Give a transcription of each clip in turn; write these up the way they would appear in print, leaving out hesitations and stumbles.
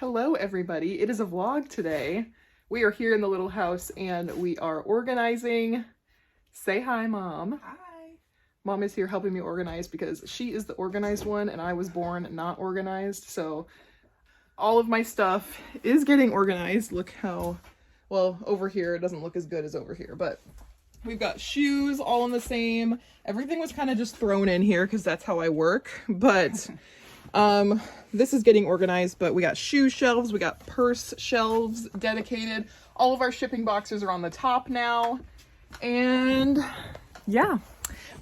Hello everybody, it is a vlog today. We are here in the little house and we are organizing. Say hi, Mom. Hi. Mom is here helping me organize because she is the organized one and I was born not organized. So all of my stuff is getting organized. Look how, well, over here it doesn't look as good as over here, but we've got shoes all in the same. Everything was kind of just thrown in here because that's how I work, but this is getting organized. But we got shoe shelves, we got purse shelves dedicated. All of our shipping boxes are on the top now, and yeah,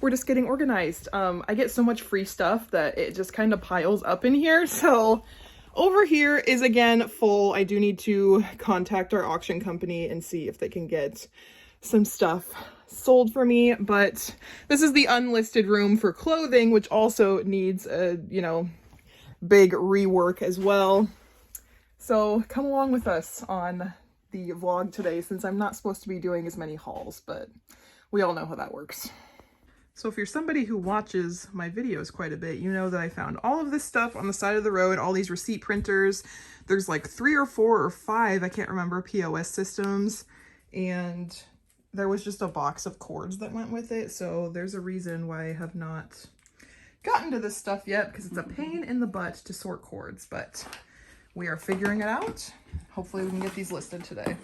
we're just getting organized. I get so much free stuff that it just kind of piles up in here. So over here is again full. I do need to contact our auction company and see if they can get some stuff sold for me, but this is the unlisted room for clothing, which also needs a, big rework as well. So come along with us on the vlog today, since I'm not supposed to be doing as many hauls, but we all know how that works. So if you're somebody who watches my videos quite a bit, you know that I found all of this stuff on the side of the road, all these receipt printers. There's like 3 or 4 or 5, I can't remember, POS systems, and there was just a box of cords that went with it. So there's a reason why I have not gotten to this stuff yet, because it's a pain in the butt to sort cords, but we are figuring it out. Hopefully we can get these listed today.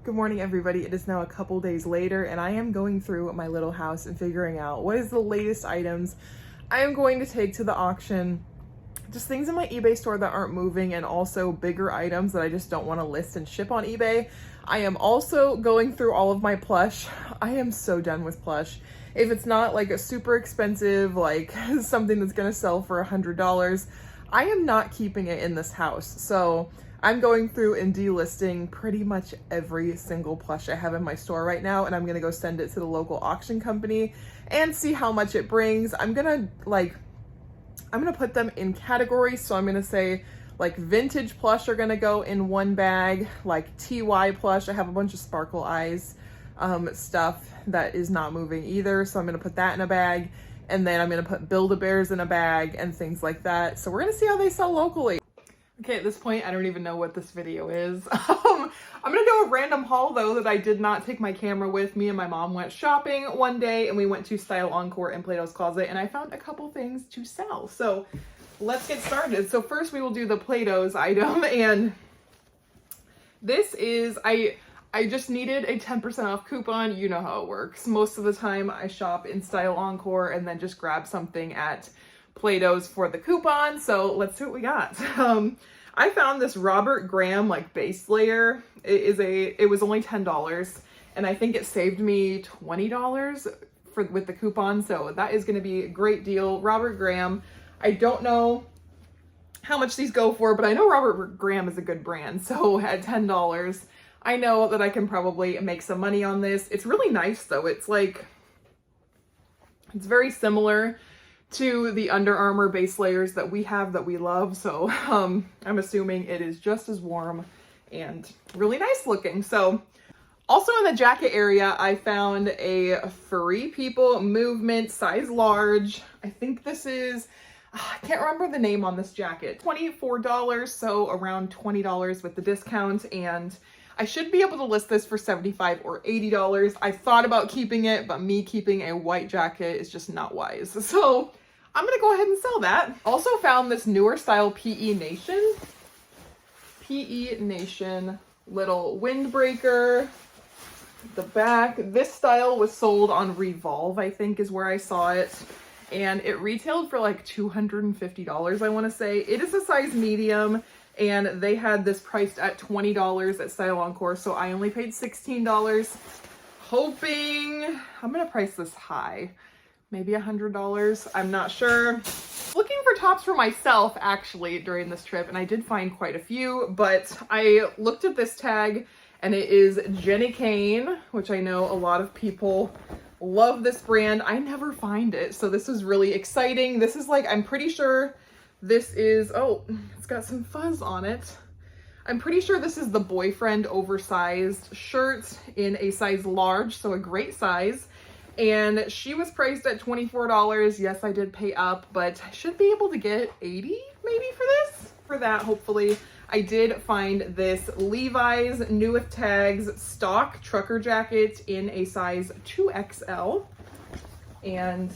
Good morning, everybody. It is now a couple days later, and I am going through my little house and figuring out what is the latest items I am going to take to the auction. Just things in my eBay store that aren't moving, and also bigger items that I just don't want to list and ship on eBay. I am also going through all of my plush. I am so done with plush. If it's not like a super expensive, like something that's gonna sell for $100, I am not keeping it in this house. So I'm going through and delisting pretty much every single plush I have in my store right now, and I'm gonna go send it to the local auction company and see how much it brings. I'm gonna put them in categories. So I'm gonna say like vintage plush are gonna go in one bag, like TY plush. I have a bunch of sparkle eyes stuff that is not moving either. So I'm gonna put that in a bag, and then I'm gonna put Build-A-Bears in a bag and things like that. So we're gonna see how they sell locally. Okay, at this point, I don't even know what this video is. I'm gonna do a random haul though that I did not take my camera with. Me and my mom went shopping one day and we went to Style Encore and Plato's Closet, and I found a couple things to sell. So let's get started. So first we will do the Plato's item, and this is, I just needed a 10% off coupon. You know how it works. Most of the time I shop in Style Encore and then just grab something at Plato's for the coupon. So let's see what we got. I found this Robert Graham like base layer. It was only $10, and I think it saved me $20 with the coupon. So that is going to be a great deal. Robert Graham. I don't know how much these go for, but I know Robert Graham is a good brand. So at $10, I know that I can probably make some money on this. It's really nice though. It's very similar to the Under Armour base layers that we have that we love. So I'm assuming it is just as warm and really nice looking. So also in the jacket area, I found a Free People Movement size large. I think this is, I can't remember the name on this jacket. $24, so around $20 with the discount, and I should be able to list this for $75 or $80. I thought about keeping it, but me keeping a white jacket is just not wise. So I'm gonna go ahead and sell that. Also found this newer style PE Nation little windbreaker. The back, this style was sold on Revolve, I think is where I saw it. And it retailed for like $250, I want to say. It is a size medium, and they had this priced at $20 at Style Encore, so I only paid $16. Hoping, I'm going to price this high. Maybe $100, I'm not sure. Looking for tops for myself actually during this trip, and I did find quite a few, but I looked at this tag and it is Jenny Kane, which I know a lot of people love this brand. I never find it, so this is really exciting. This is like, I'm pretty sure this is, oh, it's got some fuzz on it. I'm pretty sure this is the boyfriend oversized shirt in a size large, so a great size. And she was priced at $24. Yes, I did pay up, but I should be able to get $80 maybe for this. For that, hopefully, I did find this Levi's new with tags stock trucker jacket in a size 2XL. And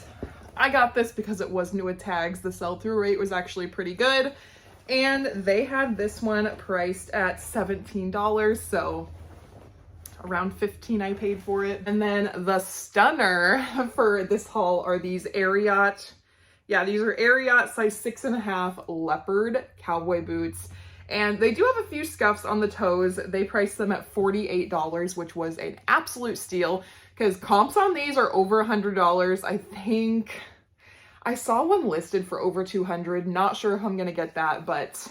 I got this because it was new with tags. The sell-through rate was actually pretty good. And they had this one priced at $17, so around $15 I paid for it. And then the stunner for this haul are these Ariat. Yeah, these are Ariat size 6.5 leopard cowboy boots. And they do have a few scuffs on the toes. They priced them at $48, which was an absolute steal because comps on these are over $100. I think I saw one listed for over $200. Not sure if I'm gonna get that, but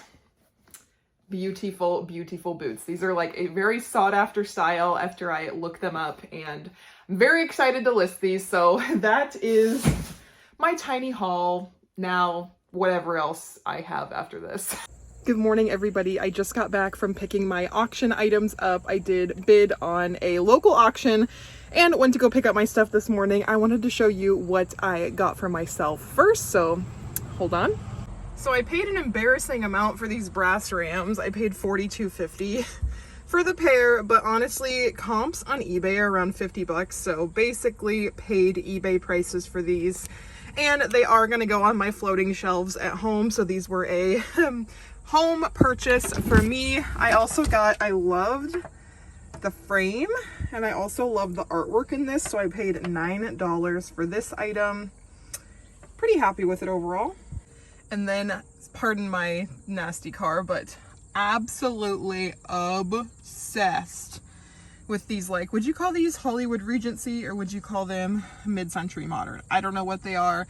beautiful, beautiful boots. These are like a very sought after style after I looked them up, and I'm very excited to list these. So that is my tiny haul. Now, whatever else I have after this. Good morning, everybody. I just got back from picking my auction items up. I did bid on a local auction and went to go pick up my stuff this morning. I wanted to show you what I got for myself first, so hold on. So I paid an embarrassing amount for these brass rams. I paid $42.50 for the pair, but honestly, comps on eBay are around 50 bucks, so basically paid eBay prices for these. And they are gonna go on my floating shelves at home, so these were a home purchase for me. I loved the frame, and I also love the artwork in this, so I paid $9 for this item. Pretty happy with it overall. And then, pardon my nasty car, but absolutely obsessed with these, like, would you call these Hollywood Regency or would you call them mid-century modern? I don't know what they are.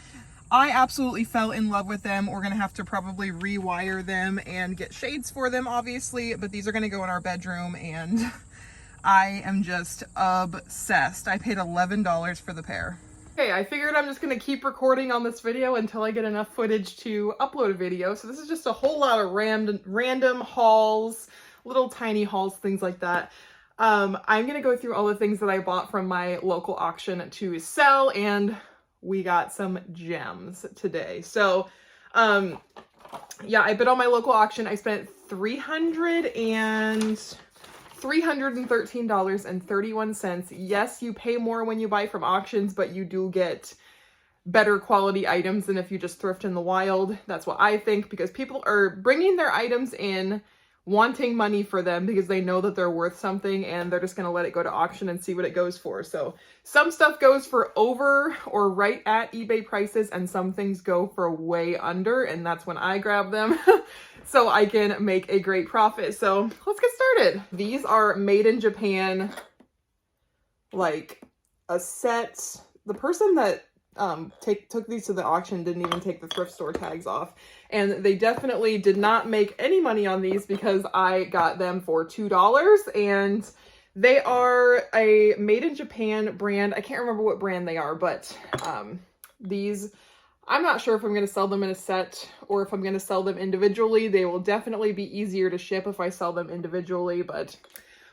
I absolutely fell in love with them. We're gonna have to probably rewire them and get shades for them, obviously, but these are gonna go in our bedroom, and I am just obsessed. I paid $11 for the pair. Okay, I figured I'm just gonna keep recording on this video until I get enough footage to upload a video. So this is just a whole lot of random hauls, little tiny hauls, things like that. I'm gonna go through all the things that I bought from my local auction to sell, and we got some gems today. So, yeah, I bid on my local auction. I spent $313.31. Yes, you pay more when you buy from auctions, but you do get better quality items than if you just thrift in the wild. That's what I think, because people are bringing their items in wanting money for them because they know that they're worth something, and they're just going to let it go to auction and see what it goes for. So some stuff goes for over or right at eBay prices, and some things go for way under, and that's when I grab them so I can make a great profit. So let's get started. These are made in Japan, like a set. The person that took these to the auction didn't even take the thrift store tags off, and they definitely did not make any money on these because I got them for $2, and they are a made in Japan brand. I can't remember what brand they are, but these, I'm not sure if I'm going to sell them in a set or if I'm going to sell them individually. They will definitely be easier to ship if I sell them individually, but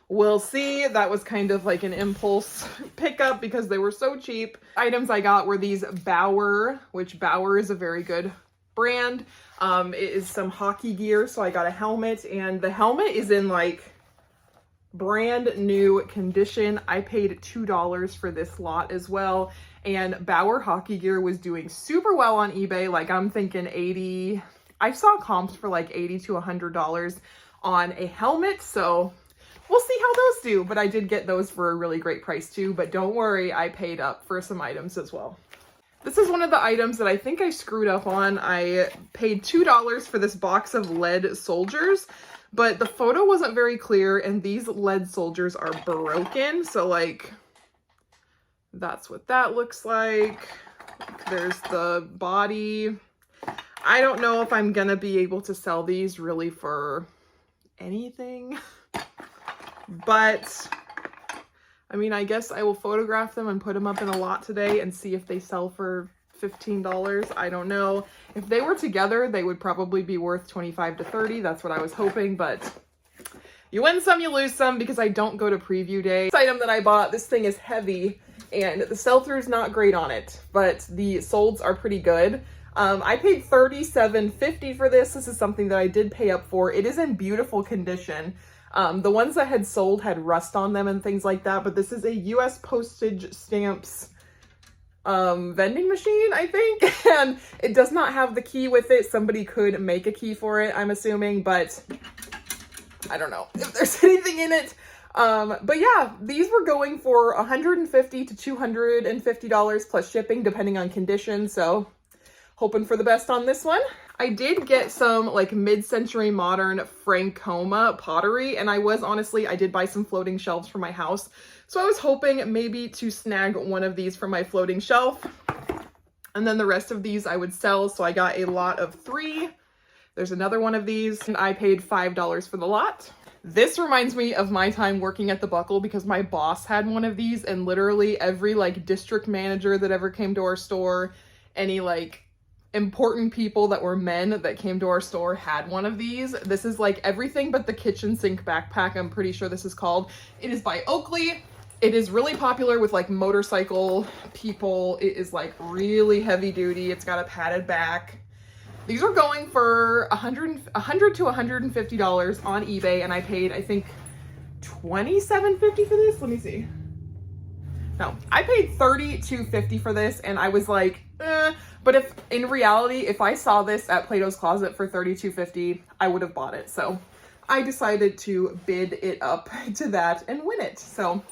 we'll see. That was kind of like an impulse pickup because they were so cheap. Items I got were these Bauer, which Bauer is a very good brand. It is some hockey gear, so I got a helmet, and the helmet is in like brand new condition. I paid $2 for this lot as well, and Bauer hockey gear was doing super well on eBay. Like, I'm thinking 80, I saw comps for like $80 to $100 on a helmet, so we'll see how those do. But I did get those for a really great price too, but don't worry, I paid up for some items as well. This is one of the items that I think I screwed up on. I paid $2 for this box of lead soldiers, but the photo wasn't very clear, and these lead soldiers are broken. So like, that's what that looks like. There's the body. I don't know if I'm gonna be able to sell these really for anything, but I mean, I guess I will photograph them and put them up in a lot today and see if they sell for $15. I don't know. If they were together, they would probably be worth 25 to 30. That's what I was hoping, but you win some, you lose some, because I don't go to preview day. This item that I bought, this thing is heavy and the sell-through is not great on it, but the solds are pretty good. I paid $37.50 for this. This is something that I did pay up for. It is in beautiful condition. The ones that had sold had rust on them and things like that, but this is a US postage stamps vending machine, I think, and it does not have the key with it. Somebody could make a key for it, I'm assuming, but I don't know if there's anything in it. But yeah, these were going for $150 to $250 plus shipping, depending on condition. So hoping for the best on this one. I did get some like mid-century modern Francoma pottery, and I did buy some floating shelves for my house. So I was hoping maybe to snag one of these for my floating shelf. And then the rest of these I would sell. So I got a lot of 3. There's another one of these, and I paid $5 for the lot. This reminds me of my time working at the Buckle, because my boss had one of these, and literally every like district manager that ever came to our store, any like important people that were men that came to our store had one of these. This is like everything but the kitchen sink backpack, I'm pretty sure this is called. It is by Oakley. It is really popular with like motorcycle people. It is like really heavy duty. It's got a padded back. These are going for $100 to $150 on eBay, and I paid, I think, $27.50 for this. Let me see. No, I paid $32.50 for this, and I was like, But if in reality, if I saw this at Plato's Closet for $32.50, I would have bought it. So I decided to bid it up to that and win it. So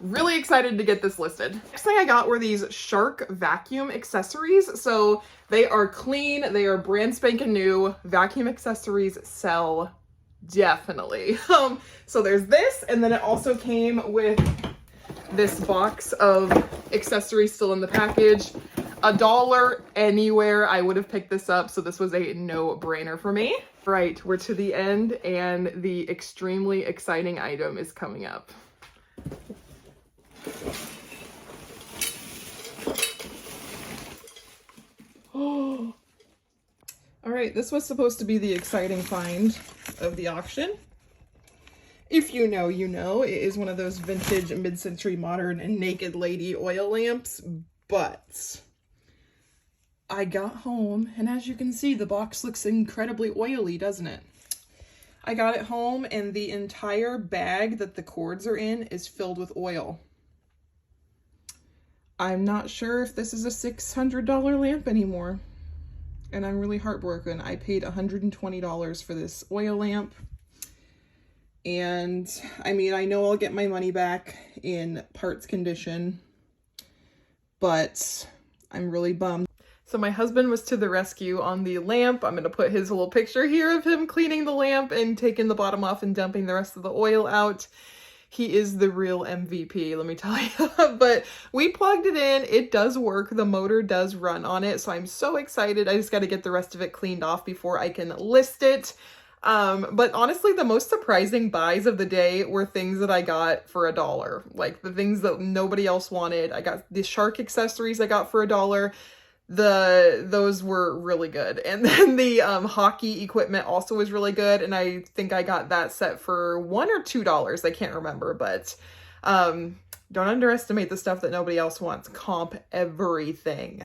really excited to get this listed. Next thing I got were these Shark vacuum accessories. So they are clean, they are brand spanking new. Vacuum accessories sell, definitely. So there's this, and then it also came with this box of accessories still in the package. $1 anywhere I would have picked this up, so this was a no-brainer for me. Right, we're to the end, and the extremely exciting item is coming up. Oh. All right, this was supposed to be the exciting find of the auction. If you know, you know. It is one of those vintage mid-century modern and naked lady oil lamps, but I got home, and as you can see, the box looks incredibly oily, doesn't it? I got it home, and the entire bag that the cords are in is filled with oil. I'm not sure if this is a $600 lamp anymore, and I'm really heartbroken. I paid $120 for this oil lamp, and I mean, I know I'll get my money back in parts condition, but I'm really bummed. So my husband was to the rescue on the lamp. I'm going to put his little picture here of him cleaning the lamp and taking the bottom off and dumping the rest of the oil out. He is the real MVP, let me tell you. But we plugged it in. It does work. The motor does run on it. So I'm so excited. I just got to get the rest of it cleaned off before I can list it. But honestly, the most surprising buys of the day were things that I got for $1. Like the things that nobody else wanted. I got the Shark accessories I got for $1. Those were really good. And then the hockey equipment also was really good, and I think I got that set for $1 or $2. I can't remember, but don't underestimate the stuff that nobody else wants. Comp everything.